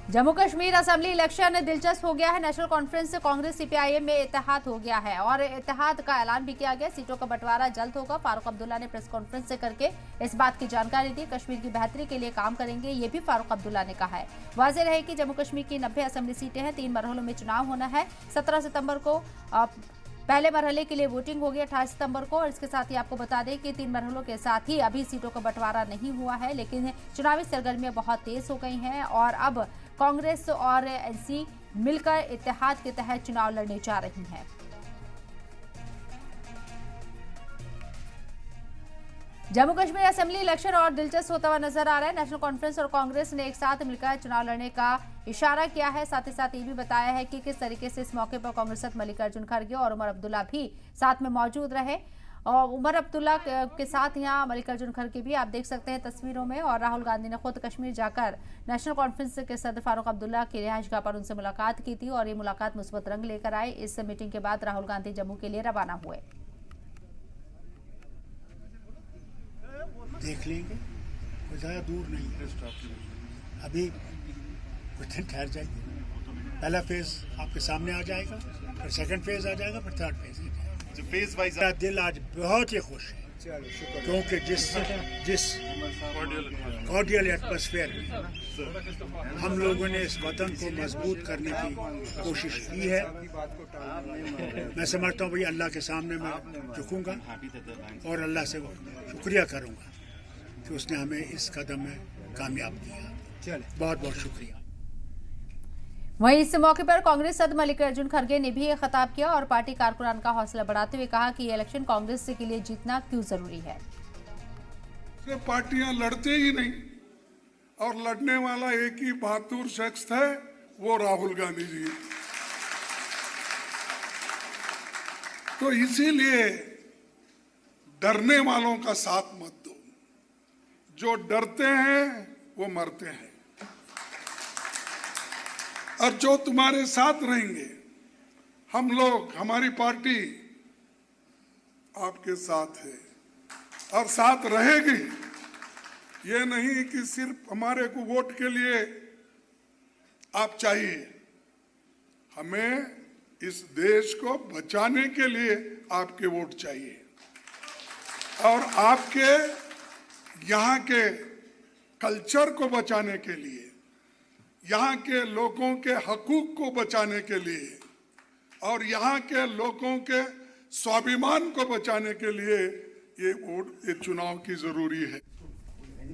Jammu Kashmir assembly election दिलचस्प हो गया है। नेशनल कॉन्फ्रेंस से कांग्रेस सीपीआईएम में इत्तेहाद हो गया है और इत्तेहाद का ऐलान भी किया गया। सीटों का बंटवारा जल्द होगा। फारूक अब्दुल्ला ने प्रेस कॉन्फ्रेंस से करके इस बात की जानकारी दी। कश्मीर की बेहतरी के लिए काम करेंगे, ये भी फारूक अब्दुल्ला ने कहा है। वाज़ेह रहे कि जम्मू कश्मीर की 90 असेंबली सीटें हैं। 3 मरहलों में चुनाव होना है। 17 सितंबर को पहले मरहले के लिए वोटिंग होगी 28 सितंबर को। और इसके साथ ही आपको बता दें कि 3 मरहलों के साथ ही अभी सीटों का बंटवारा नहीं हुआ है, लेकिन चुनावी सरगर्मियां बहुत तेज हो गई हैं और अब कांग्रेस और एनसी मिलकर इत्तेहाद के तहत चुनाव लड़ने जा रही हैं। जम्मू कश्मीर असेंबली इलेक्शन और दिलचस्प होता हुआ नजर आ रहा है। नेशनल कॉन्फ्रेंस और कांग्रेस ने एक साथ मिलकर चुनाव लड़ने का इशारा किया है। साथ ही साथ ये भी बताया है कि किस तरीके से इस मौके पर कांग्रेस मल्लिकार्जुन खड़गे और उमर अब्दुल्ला भी साथ में मौजूद रहे। और उमर अब्दुल्ला के साथ यहाँ मल्लिकार्जुन खड़गे भी आप देख सकते हैं तस्वीरों में। और राहुल गांधी ने खुद कश्मीर जाकर नेशनल कॉन्फ्रेंस के सदर फारूक अब्दुल्ला की रिहाइशगाह पर उनसे मुलाकात की थी और ये मुलाकात मुस्बत रंग लेकर आई। इस मीटिंग के बाद राहुल गांधी जम्मू के लिए रवाना हुए। देख लेंगे, कोई ज़्यादा दूर नहीं है। अभी कुछ दिन ठहर जाइए, पहला फेज आपके सामने आ जाएगा, फिर सेकंड फेज आ जाएगा, फिर थर्ड फेज आ जाएगा। फेज वाइज मेरा दिल आज बहुत ही खुश है क्योंकि जिस कॉर्डियल एटमॉस्फेयर में हम लोगों ने इस वतन को मजबूत करने की कोशिश की है, मैं समझता हूँ भाई अल्लाह के सामने मैं झुकूंगा और अल्लाह से शुक्रिया करूंगा कि उसने हमें इस कदम में कामयाब किया। बहुत बहुत शुक्रिया। वहीं इस मौके पर कांग्रेस सदर मल्लिकार्जुन खड़गे ने भी खिताब किया और पार्टी कारकुनान का हौसला बढ़ाते हुए कहा कि ये इलेक्शन कांग्रेस के लिए जीतना क्यों जरूरी है। पार्टियां लड़ते ही नहीं और लड़ने वाला एक ही बहादुर शख्स है, वो राहुल गांधी जी। तो इसीलिए डरने वालों का साथ मत दो। जो डरते हैं वो मरते हैं और जो तुम्हारे साथ रहेंगे, हम लोग, हमारी पार्टी आपके साथ है और साथ रहेगी। ये नहीं कि सिर्फ हमारे को वोट के लिए आप चाहिए, हमें इस देश को बचाने के लिए आपके वोट चाहिए और आपके यहाँ के कल्चर को बचाने के लिए, यहाँ के लोगों के हकूक को बचाने के लिए और यहाँ के लोगों के स्वाभिमान को बचाने के लिए ये वोट, ये चुनाव की जरूरी है।